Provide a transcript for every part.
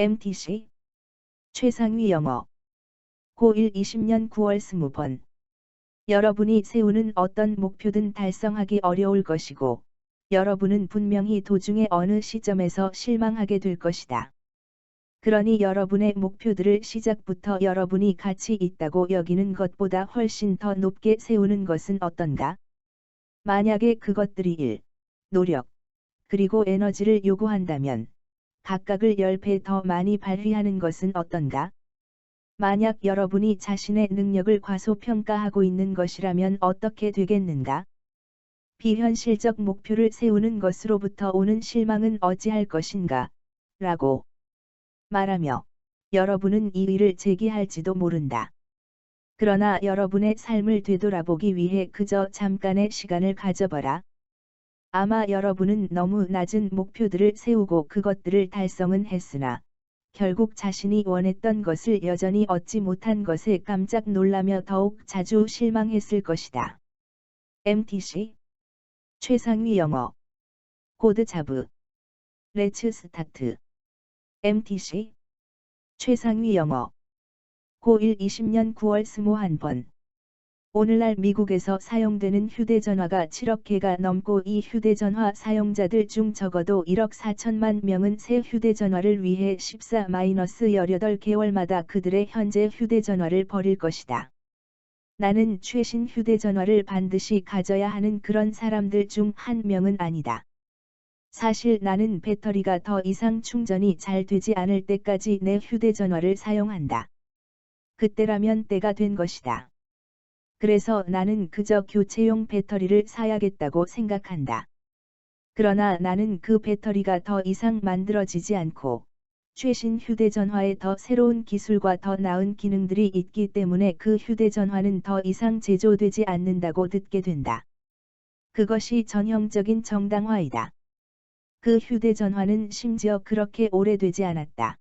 MTC 최상위 영어 고1 20년 9월 20번 여러분이 세우는 어떤 목표든 달성하기 어려울 것이고 여러분은 분명히 도중에 어느 시점에서 실망하게 될 것이다. 그러니 여러분의 목표들을 시작부터 여러분이 가치 있다고 여기는 것보다 훨씬 더 높게 세우는 것은 어떤가? 만약에 그것들이 일, 노력, 그리고 에너지를 요구한다면 각각을 10배 더 많이 발휘하는 것은 어떤가? 만약 여러분이 자신의 능력을 과소평가하고 있는 것이라면 어떻게 되겠는가? 비현실적 목표를 세우는 것으로부터 오는 실망은 어찌할 것인가? 라고 말하며 여러분은 이의를 제기할지도 모른다. 그러나 여러분의 삶을 되돌아보기 위해 그저 잠깐의 시간을 가져봐라. 아마 여러분은 너무 낮은 목표들을 세우고 그것들을 달성은 했으나 결국 자신이 원했던 것을 여전히 얻지 못한 것에 깜짝 놀라며 더욱 자주 실망했을 것이다. MTC 최상위 영어 코드 자브 레츠 스타트 MTC 최상위 영어 고1 20년 9월 21번 오늘날 미국에서 사용되는 휴대전화가 7억 개가 넘고 이 휴대전화 사용자들 중 적어도 1억 4천만 명은 새 휴대전화를 위해 14-18개월마다 그들의 현재 휴대전화를 버릴 것이다. 나는 최신 휴대전화를 반드시 가져야 하는 그런 사람들 중 한 명은 아니다. 사실 나는 배터리가 더 이상 충전이 잘 되지 않을 때까지 내 휴대전화를 사용한다. 그때라면 때가 된 것이다. 그래서 나는 그저 교체용 배터리를 사야겠다고 생각한다. 그러나 나는 그 배터리가 더 이상 만들어지지 않고 최신 휴대전화에 더 새로운 기술과 더 나은 기능들이 있기 때문에 그 휴대전화는 더 이상 제조되지 않는다고 듣게 된다. 그것이 전형적인 정당화이다. 그 휴대전화는 심지어 그렇게 오래되지 않았다.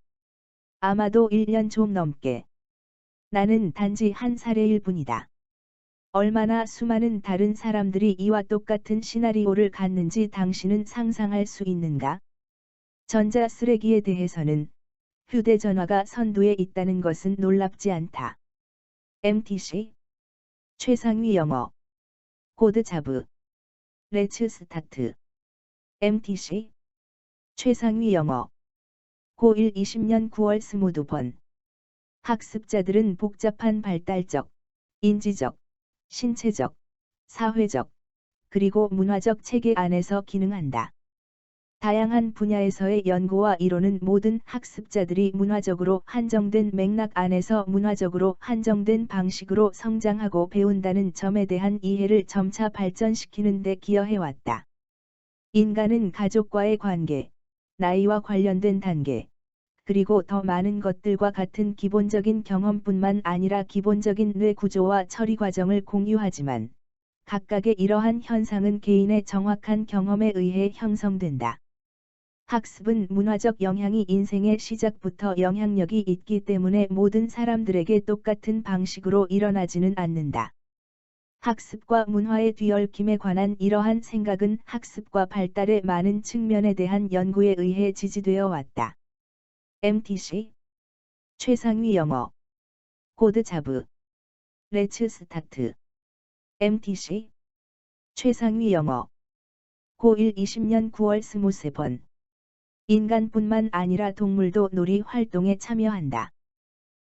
아마도 1년 좀 넘게. 나는 단지 한 사례일 뿐이다. 얼마나 수많은 다른 사람들이 이와 똑같은 시나리오를 갖는지 당신은 상상할 수 있는가? 전자 쓰레기에 대해서는 휴대전화가 선두에 있다는 것은 놀랍지 않다. MTC 최상위 영어 코드 자브 레츠 스타트 MTC 최상위 영어 고1 20년 9월 22번 학습자들은 복잡한 발달적, 인지적, 신체적, 사회적, 그리고 문화적 체계 안에서 기능한다. 다양한 분야에서의 연구와 이론은 모든 학습자들이 문화적으로 한정된 맥락 안에서 문화적으로 한정된 방식으로 성장하고 배운다는 점에 대한 이해를 점차 발전시키는 데 기여해왔다. 인간은 가족과의 관계, 나이와 관련된 단계, 그리고 더 많은 것들과 같은 기본적인 경험뿐만 아니라 기본적인 뇌 구조와 처리 과정을 공유하지만 각각의 이러한 현상은 개인의 정확한 경험에 의해 형성된다. 학습은 문화적 영향이 인생의 시작부터 영향력이 있기 때문에 모든 사람들에게 똑같은 방식으로 일어나지는 않는다. 학습과 문화의 뒤얽힘에 관한 이러한 생각은 학습과 발달의 많은 측면에 대한 연구에 의해 지지되어 왔다. MTC 최상위 영어 코드 자브 레츠 스타트 MTC 최상위 영어 고1 20년 9월 23번 인간뿐만 아니라 동물도 놀이 활동에 참여한다.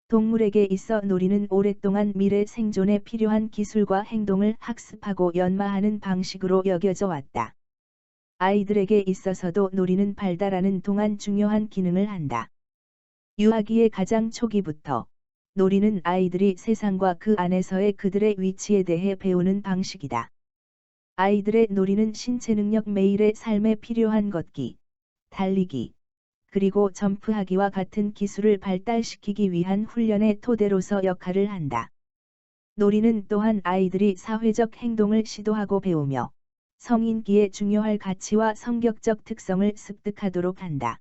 동물에게 있어 놀이는 오랫동안 미래 생존에 필요한 기술과 행동을 학습하고 연마하는 방식으로 여겨져 왔다. 아이들에게 있어서도 놀이는 발달하는 동안 중요한 기능을 한다. 유아기의 가장 초기부터 놀이는 아이들이 세상과 그 안에서의 그들의 위치에 대해 배우는 방식이다. 아이들의 놀이는 신체 능력 매일의 삶에 필요한 걷기, 달리기, 그리고 점프하기와 같은 기술을 발달시키기 위한 훈련의 토대로서 역할을 한다. 놀이는 또한 아이들이 사회적 행동을 시도하고 배우며 성인기에 중요할 가치와 성격적 특성을 습득하도록 한다.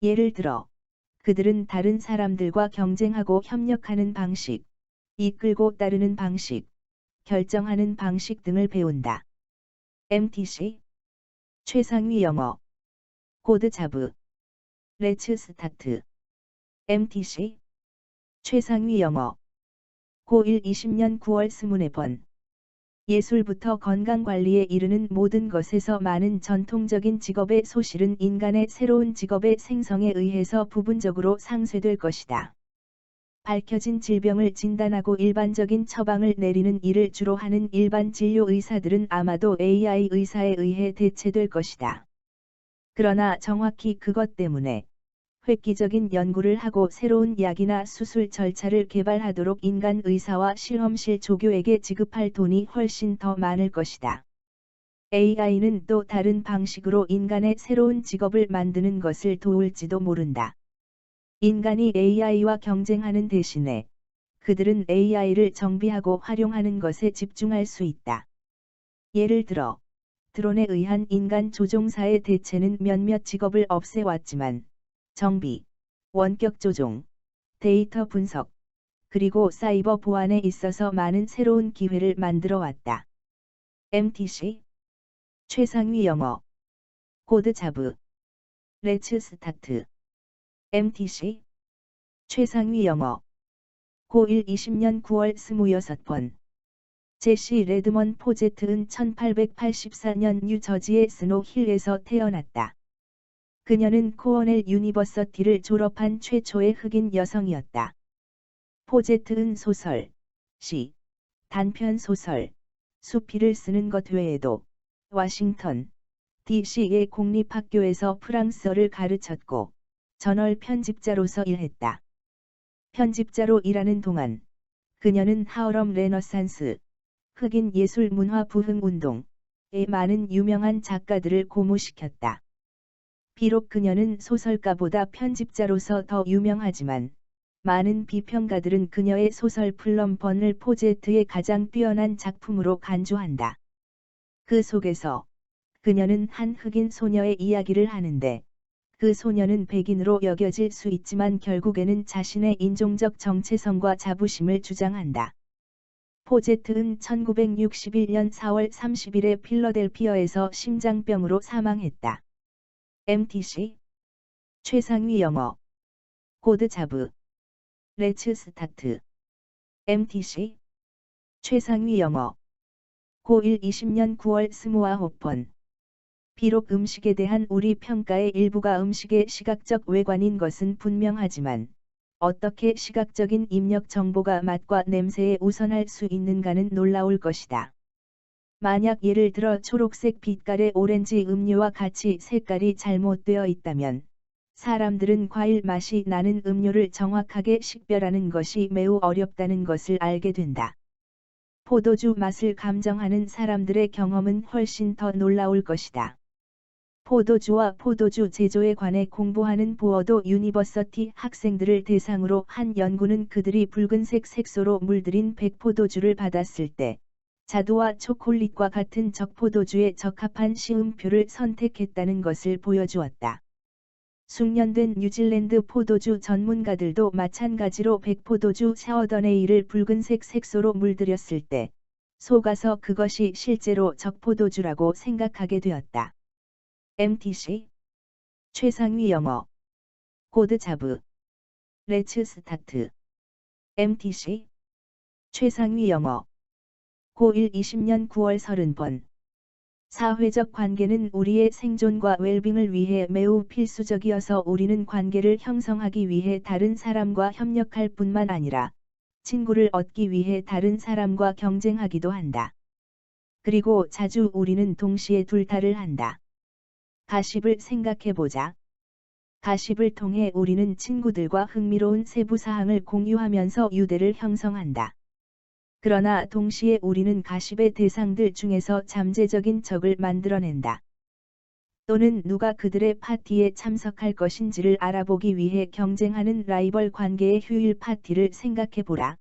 예를 들어, 그들은 다른 사람들과 경쟁하고 협력하는 방식, 이끌고 따르는 방식, 결정하는 방식 등을 배운다. MTC 최상위 영어 코드 자브 레츠 스타트 MTC 최상위 영어 고1 20년 9월 24번 예술부터 건강관리에 이르는 모든 것에서 많은 전통적인 직업의 소실은 인간의 새로운 직업의 생성에 의해서 부분적으로 상쇄될 것이다. 밝혀진 질병을 진단하고 일반적인 처방을 내리는 일을 주로 하는 일반 진료 의사들은 아마도 AI 의사에 의해 대체될 것이다. 그러나 정확히 그것 때문에 획기적인 연구를 하고 새로운 약이나 수술 절차를 개발하도록 인간 의사와 실험실 조교에게 지급할 돈이 훨씬 더 많을 것이다. AI는 또 다른 방식으로 인간의 새로운 직업을 만드는 것을 도울지도 모른다. 인간이 AI와 경쟁하는 대신에 그들은 AI를 정비하고 활용하는 것에 집중할 수 있다. 예를 들어, 드론에 의한 인간 조종사의 대체는 몇몇 직업을 없애왔지만, 정비, 원격 조종, 데이터 분석, 그리고 사이버 보안에 있어서 많은 새로운 기회를 만들어 왔다. MTC 최상위 영어 코드 자브 레츠 스타트 MTC 최상위 영어 고1 20년 9월 26번 제시 레드먼 포제트은 1884년 뉴저지의 스노힐에서 태어났다. 그녀는 코어넬 유니버서티를 졸업한 최초의 흑인 여성이었다. 포제트은 소설, 시, 단편 소설, 수필을 쓰는 것 외에도 워싱턴, D.C.의 공립학교에서 프랑스어를 가르쳤고 저널 편집자로서 일했다. 편집자로 일하는 동안 그녀는 하얼럼 레너산스, 흑인 예술 문화 부흥 운동에 많은 유명한 작가들을 고무시켰다. 비록 그녀는 소설가보다 편집자로서 더 유명하지만 많은 비평가들은 그녀의 소설 플럼 번을 포제트의 가장 뛰어난 작품으로 간주한다. 그 속에서 그녀는 한 흑인 소녀의 이야기를 하는데 그 소녀는 백인으로 여겨질 수 있지만 결국에는 자신의 인종적 정체성과 자부심을 주장한다. 포제트는 1961년 4월 30일에 필러델피아에서 심장병으로 사망했다. MTC 최상위 영어 코드 자브 레츠 스타트 MTC 최상위 영어 고1 20년 9월 29번 비록 음식에 대한 우리 평가의 일부가 음식의 시각적 외관인 것은 분명하지만 어떻게 시각적인 입력 정보가 맛과 냄새에 우선할 수 있는가는 놀라울 것이다. 만약 예를 들어 초록색 빛깔의 오렌지 음료와 같이 색깔이 잘못되어 있다면 사람들은 과일 맛이 나는 음료를 정확하게 식별하는 것이 매우 어렵다는 것을 알게 된다. 포도주 맛을 감정하는 사람들의 경험은 훨씬 더 놀라울 것이다. 포도주와 포도주 제조에 관해 공부하는 보어도 유니버서티 학생들을 대상으로 한 연구는 그들이 붉은색 색소로 물들인 백포도주를 받았을 때 자두와 초콜릿과 같은 적포도주에 적합한 시음표를 선택했다는 것을 보여주었다. 숙련된 뉴질랜드 포도주 전문가들도 마찬가지로 백포도주 샤워더네이를 붉은색 색소로 물들였을 때 속아서 그것이 실제로 적포도주라고 생각하게 되었다. MTC 최상위 영어 코드 자브 레츠 스타트 MTC 최상위 영어 고1 20년 9월 30번 사회적 관계는 우리의 생존과 웰빙을 위해 매우 필수적이어서 우리는 관계를 형성하기 위해 다른 사람과 협력할 뿐만 아니라 친구를 얻기 위해 다른 사람과 경쟁하기도 한다. 그리고 자주 우리는 동시에 둘 다를 한다. 가십을 생각해보자. 가십을 통해 우리는 친구들과 흥미로운 세부 사항을 공유하면서 유대를 형성한다. 그러나 동시에 우리는 가십의 대상들 중에서 잠재적인 적을 만들어낸다. 또는 누가 그들의 파티에 참석할 것인지를 알아보기 위해 경쟁하는 라이벌 관계의 휴일 파티를 생각해보라.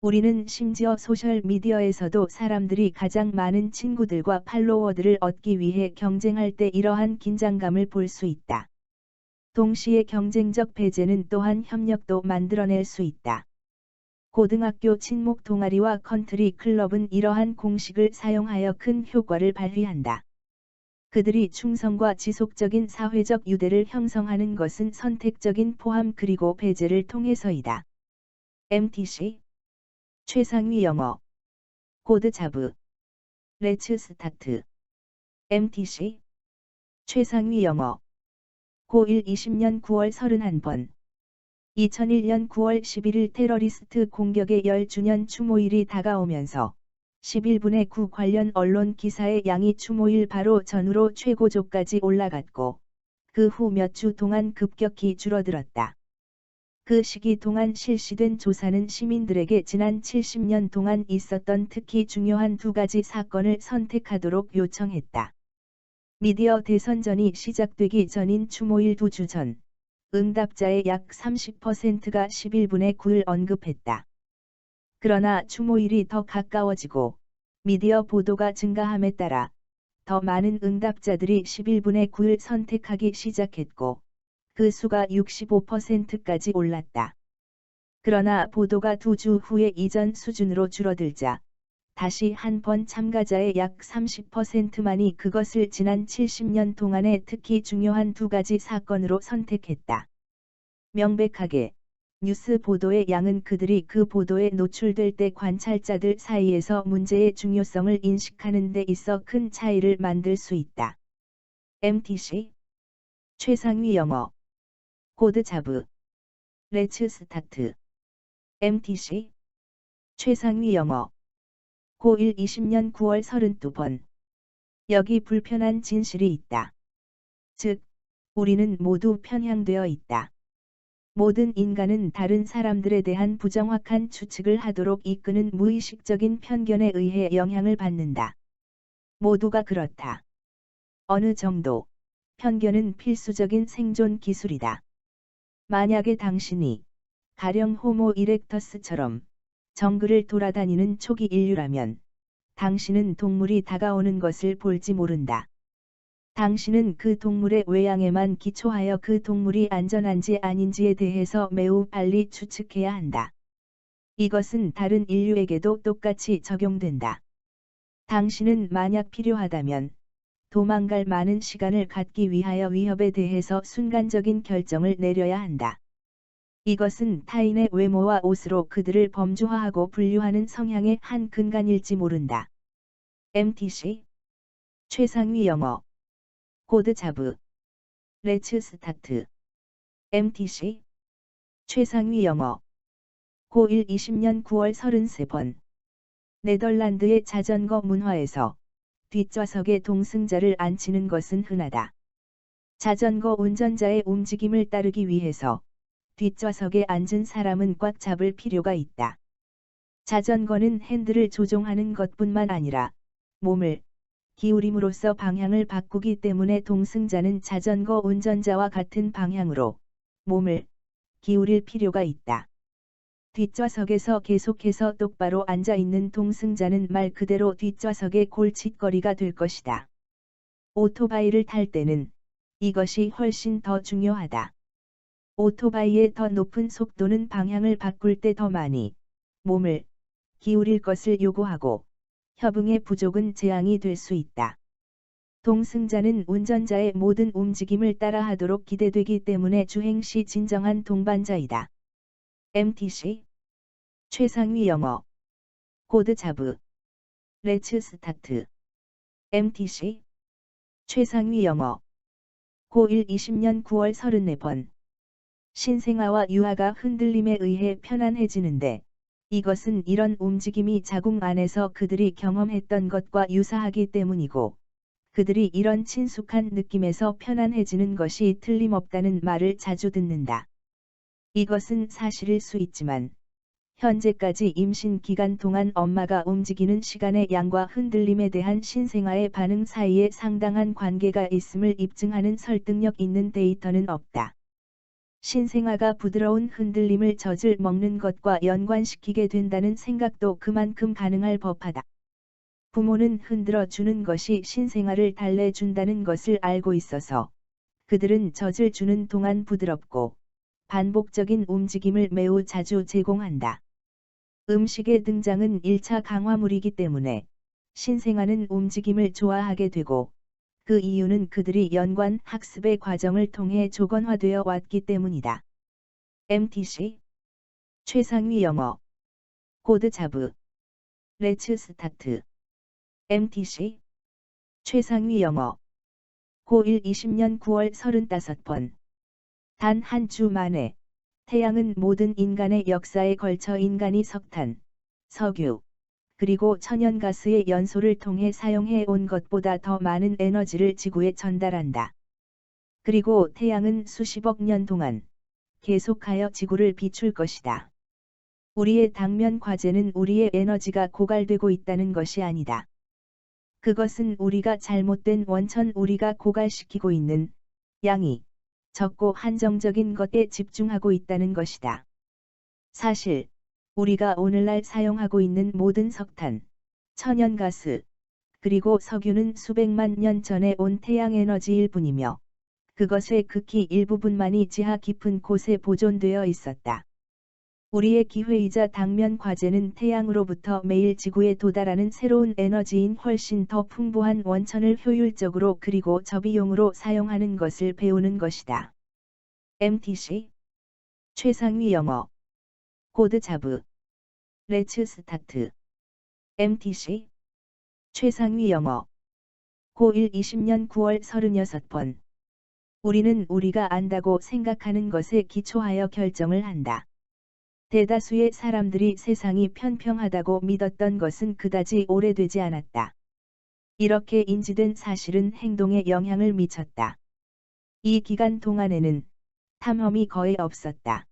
우리는 심지어 소셜미디어에서도 사람들이 가장 많은 친구들과 팔로워들을 얻기 위해 경쟁할 때 이러한 긴장감을 볼 수 있다. 동시에 경쟁적 배제는 또한 협력도 만들어낼 수 있다. 고등학교 친목 동아리와 컨트리 클럽은 이러한 공식을 사용하여 큰 효과를 발휘한다. 그들이 충성과 지속적인 사회적 유대를 형성하는 것은 선택적인 포함 그리고 배제를 통해서이다. MTC 최상위 영어 코드 자브 레츠 스타트 MTC 최상위 영어 고1 20년 9월 31번 2001년 9월 11일 테러리스트 공격의 10주년 추모일이 다가오면서 11분의 9 관련 언론 기사의 양이 추모일 바로 전후로 최고조까지 올라갔고 그 후 몇 주 동안 급격히 줄어들었다. 그 시기 동안 실시된 조사는 시민들에게 지난 70년 동안 있었던 특히 중요한 두 가지 사건을 선택하도록 요청했다. 미디어 대선전이 시작되기 전인 추모일 2주 전, 응답자의 약 30%가 11분의 9을 언급했다. 그러나 추모일이 더 가까워지고 미디어 보도가 증가함에 따라 더 많은 응답자들이 11분의 9을 선택하기 시작했고 그 수가 65%까지 올랐다. 그러나 보도가 2주 후에 이전 수준으로 줄어들자 다시 한 번 참가자의 약 30%만이 그것을 지난 70년 동안의 특히 중요한 두 가지 사건으로 선택했다. 명백하게 뉴스 보도의 양은 그들이 그 보도에 노출될 때 관찰자들 사이에서 문제의 중요성을 인식하는 데 있어 큰 차이를 만들 수 있다. MTC 최상위 영어 코드 자브 레츠 스타트 MTC 최상위 영어 고1 20년 9월 32번 여기 불편한 진실이 있다. 즉, 우리는 모두 편향되어 있다. 모든 인간은 다른 사람들에 대한 부정확한 추측을 하도록 이끄는 무의식적인 편견에 의해 영향을 받는다. 모두가 그렇다. 어느 정도, 편견은 필수적인 생존 기술이다. 만약에 당신이, 가령 호모 이렉터스처럼, 정글을 돌아다니는 초기 인류라면, 당신은 동물이 다가오는 것을 볼지 모른다. 당신은 그 동물의 외양에만 기초하여 그 동물이 안전한지 아닌지에 대해서 매우 빨리 추측해야 한다. 이것은 다른 인류에게도 똑같이 적용된다. 당신은 만약 필요하다면 도망갈 많은 시간을 갖기 위하여 위협에 대해서 순간적인 결정을 내려야 한다. 이것은 타인의 외모와 옷으로 그들을 범주화하고 분류하는 성향의 한 근간일지 모른다. MTC 최상위 영어 코드 자브 레츠 스타트 MTC 최상위 영어 고1 20년 9월 33번 네덜란드의 자전거 문화에서 뒷좌석에 동승자를 앉히는 것은 흔하다. 자전거 운전자의 움직임을 따르기 위해서 뒷좌석에 앉은 사람은 꽉 잡을 필요가 있다. 자전거는 핸들을 조종하는 것뿐만 아니라 몸을 기울임으로써 방향을 바꾸기 때문에 동승자는 자전거 운전자와 같은 방향으로 몸을 기울일 필요가 있다. 뒷좌석에서 계속해서 똑바로 앉아 있는 동승자는 말 그대로 뒷좌석의 골칫거리가 될 것이다. 오토바이를 탈 때는 이것이 훨씬 더 중요하다. 오토바이의 더 높은 속도는 방향을 바꿀 때 더 많이 몸을 기울일 것을 요구하고 협응의 부족은 재앙이 될 수 있다. 동승자는 운전자의 모든 움직임을 따라하도록 기대되기 때문에 주행 시 진정한 동반자이다. MTC 최상위 영어 코드 자브 레츠 스타트 MTC 최상위 영어 고1 20년 9월 34번 신생아와 유아가 흔들림에 의해 편안해지는데 이것은 이런 움직임이 자궁 안에서 그들이 경험했던 것과 유사하기 때문이고 그들이 이런 친숙한 느낌에서 편안해지는 것이 틀림없다는 말을 자주 듣는다. 이것은 사실일 수 있지만 현재까지 임신 기간 동안 엄마가 움직이는 시간의 양과 흔들림에 대한 신생아의 반응 사이에 상당한 관계가 있음을 입증하는 설득력 있는 데이터는 없다. 신생아가 부드러운 흔들림을 젖을 먹는 것과 연관시키게 된다는 생각도 그만큼 가능할 법하다. 부모는 흔들어 주는 것이 신생아를 달래준다는 것을 알고 있어서 그들은 젖을 주는 동안 부드럽고 반복적인 움직임을 매우 자주 제공한다. 음식의 등장은 1차 강화물이기 때문에 신생아는 움직임을 좋아하게 되고 그 이유는 그들이 연관 학습의 과정을 통해 조건화되어 왔기 때문이다. MTC 최상위 영어 코드 자브 레츠 스타트 MTC 최상위 영어 고1 20년 9월 35번 단 한 주 만에 태양은 모든 인간의 역사에 걸쳐 인간이 석탄, 석유, 그리고 천연가스의 연소를 통해 사용해 온 것보다 더 많은 에너지를 지구에 전달한다. 그리고 태양은 수십억 년 동안 계속하여 지구를 비출 것이다. 우리의 당면 과제는 우리의 에너지가 고갈되고 있다는 것이 아니다. 그것은 우리가 잘못된 원천 우리가 고갈시키고 있는 양이 적고 한정적인 것에 집중하고 있다는 것이다. 사실, 우리가 오늘날 사용하고 있는 모든 석탄, 천연가스, 그리고 석유는 수백만 년 전에 온 태양 에너지일 뿐이며, 그것의 극히 일부분만이 지하 깊은 곳에 보존되어 있었다. 우리의 기회이자 당면 과제는 태양으로부터 매일 지구에 도달하는 새로운 에너지인 훨씬 더 풍부한 원천을 효율적으로 그리고 저비용으로 사용하는 것을 배우는 것이다. MTC 최상위 영어 코드 자브 레츠 스타트 MTC 최상위 영어 고1 20년 9월 36번 우리는 우리가 안다고 생각하는 것에 기초하여 결정을 한다. 대다수의 사람들이 세상이 편평하다고 믿었던 것은 그다지 오래되지 않았다. 이렇게 인지된 사실은 행동에 영향을 미쳤다. 이 기간 동안에는 탐험이 거의 없었다.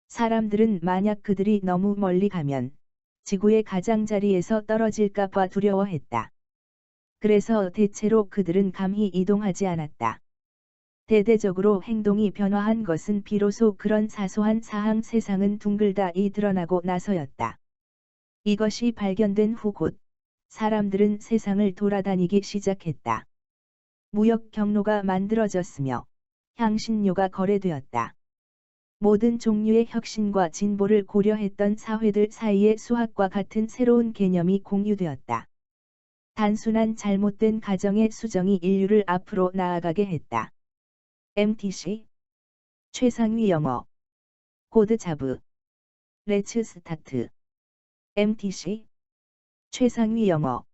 사람들은 만약 그들이 너무 멀리 가면 지구의 가장자리에서 떨어질까봐 두려워했다. 그래서 대체로 그들은 감히 이동하지 않았다. 대대적으로 행동이 변화한 것은 비로소 그런 사소한 사항 세상은 둥글다이 드러나고 나서였다. 이것이 발견된 후 곧 사람들은 세상을 돌아다니기 시작했다. 무역 경로가 만들어졌으며 향신료가 거래되었다. 모든 종류의 혁신과 진보를 고려했던 사회들 사이에 수학과 같은 새로운 개념이 공유되었다. 단순한 잘못된 가정의 수정이 인류를 앞으로 나아가게 했다. MTC 최상위 영어 코드 자브 레츠 스타트 MTC 최상위 영어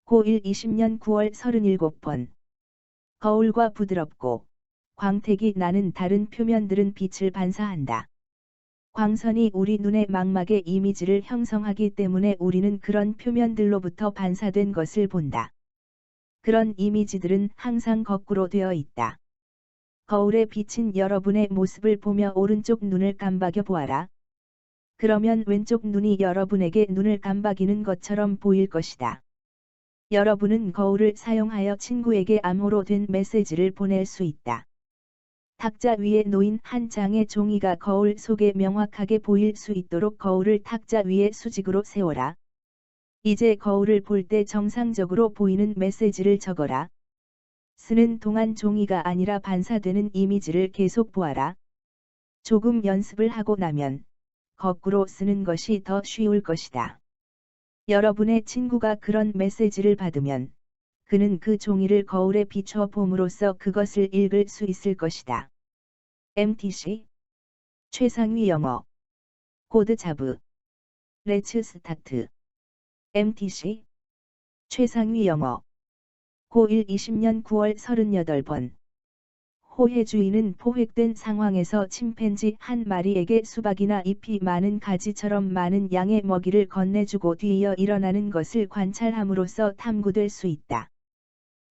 고1 20년 9월 37번 거울과 부드럽고 광택이 나는 다른 표면들은 빛을 반사한다. 광선이 우리 눈의 망막의 이미지를 형성하기 때문에 우리는 그런 표면들로부터 반사된 것을 본다. 그런 이미지들은 항상 거꾸로 되어 있다. 거울에 비친 여러분의 모습을 보며 오른쪽 눈을 깜박여 보아라. 그러면 왼쪽 눈이 여러분에게 눈을 깜박이는 것처럼 보일 것이다. 여러분은 거울을 사용하여 친구에게 암호로 된 메시지를 보낼 수 있다. 탁자 위에 놓인 한 장의 종이가 거울 속에 명확하게 보일 수 있도록 거울을 탁자 위에 수직으로 세워라. 이제 거울을 볼 때 정상적으로 보이는 메시지를 적어라. 쓰는 동안 종이가 아니라 반사되는 이미지를 계속 보아라. 조금 연습을 하고 나면 거꾸로 쓰는 것이 더 쉬울 것이다. 여러분의 친구가 그런 메시지를 받으면 그는 그 종이를 거울에 비춰 봄으로써 그것을 읽을 수 있을 것이다. MTC 최상위 영어 코드 자브 레츠 스타트 MTC 최상위 영어 고1 20년 9월 38번 호해주의는 포획된 상황에서 침팬지 한 마리에게 수박이나 잎이 많은 가지처럼 많은 양의 먹이를 건네주고 뒤이어 일어나는 것을 관찰함으로써 탐구될 수 있다.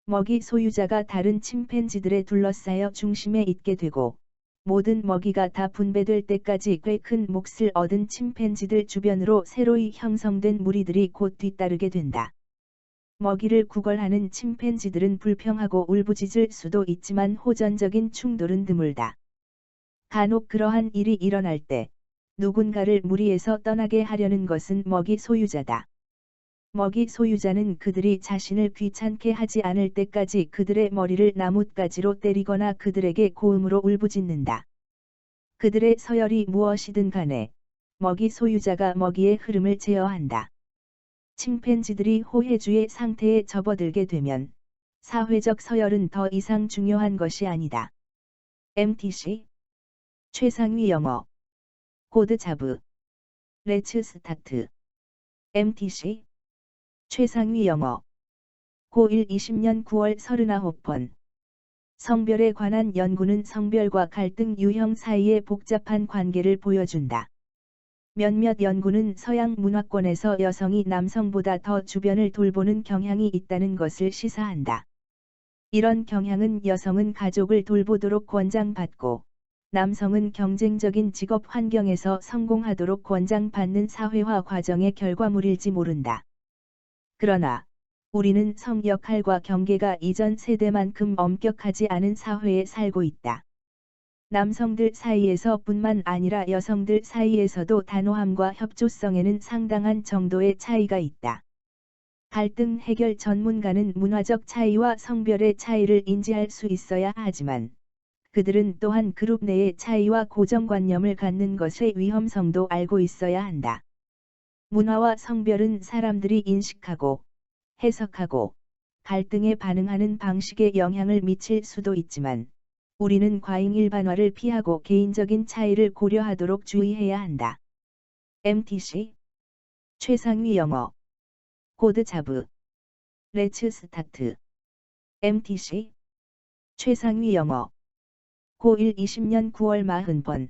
먹이 소유자가 다른 침팬지들에 둘러싸여 중심에 있게 되고 모든 먹이가 다 분배될 때까지 꽤 큰 몫을 얻은 침팬지들 주변으로 새로이 형성된 무리들이 곧 뒤따르게 된다. 먹이를 구걸하는 침팬지들은 불평하고 울부짖을 수도 있지만 호전적인 충돌은 드물다. 간혹 그러한 일이 일어날 때 누군가를 무리에서 떠나게 하려는 것은 먹이 소유자다. 먹이 소유자는 그들이 자신을 귀찮게 하지 않을 때까지 그들의 머리를 나뭇가지로 때리거나 그들에게 고음으로 울부짖는다. 그들의 서열이 무엇이든 간에 먹이 소유자가 먹이의 흐름을 제어한다. 침팬지들이 호해주의 상태에 접어들게 되면 사회적 서열은 더 이상 중요한 것이 아니다. MTC 최상위 영어 코드 자브 레츠 스타트 MTC 최상위 영어 고1 20년 9월 39번 성별에 관한 연구는 성별과 갈등 유형 사이의 복잡한 관계를 보여준다. 몇몇 연구는 서양 문화권에서 여성이 남성보다 더 주변을 돌보는 경향이 있다는 것을 시사한다. 이런 경향은 여성은 가족을 돌보도록 권장받고 남성은 경쟁적인 직업 환경에서 성공하도록 권장받는 사회화 과정의 결과물일지 모른다. 그러나 우리는 성 역할과 경계가 이전 세대만큼 엄격하지 않은 사회에 살고 있다. 남성들 사이에서 뿐만 아니라 여성들 사이에서도 단호함과 협조성에는 상당한 정도의 차이가 있다. 갈등 해결 전문가는 문화적 차이와 성별의 차이를 인지할 수 있어야 하지만 그들은 또한 그룹 내의 차이와 고정관념을 갖는 것의 위험성도 알고 있어야 한다. 문화와 성별은 사람들이 인식하고 해석하고 갈등에 반응하는 방식에 영향을 미칠 수도 있지만 우리는 과잉 일반화를 피하고 개인적인 차이를 고려하도록 주의해야 한다. MTC 최상위 영어 코드 자브 레츠 스타트 MTC 최상위 영어 고1 20년 9월 40번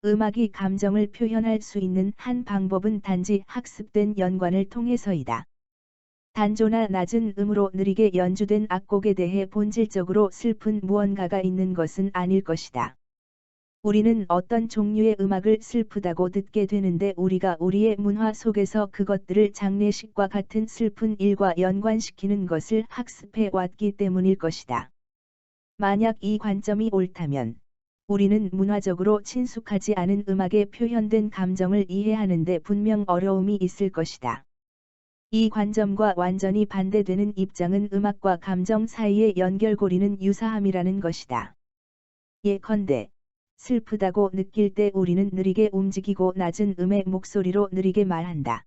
음악이 감정을 표현할 수 있는 한 방법은 단지 학습된 연관을 통해서이다. 단조나 낮은 음으로 느리게 연주된 악곡에 대해 본질적으로 슬픈 무언가가 있는 것은 아닐 것이다. 우리는 어떤 종류의 음악을 슬프다고 듣게 되는데 우리가 우리의 문화 속에서 그것들을 장례식과 같은 슬픈 일과 연관시키는 것을 학습해 왔기 때문일 것이다. 만약 이 관점이 옳다면 우리는 문화적으로 친숙하지 않은 음악에 표현된 감정을 이해하는데 분명 어려움이 있을 것이다. 이 관점과 완전히 반대되는 입장은 음악과 감정 사이의 연결고리는 유사함이라는 것이다. 예컨대 슬프다고 느낄 때 우리는 느리게 움직이고 낮은 음의 목소리로 느리게 말한다.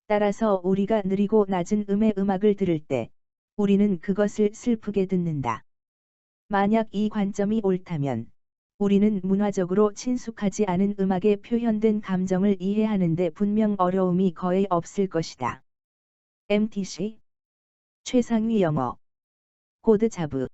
따라서 우리가 느리고 낮은 음의 음악을 들을 때 우리는 그것을 슬프게 듣는다. 만약 이 관점이 옳다면 우리는 문화적으로 친숙하지 않은 음악에 표현된 감정을 이해하는데 분명 어려움이 거의 없을 것이다. MTC 최상위 영어 코드 자브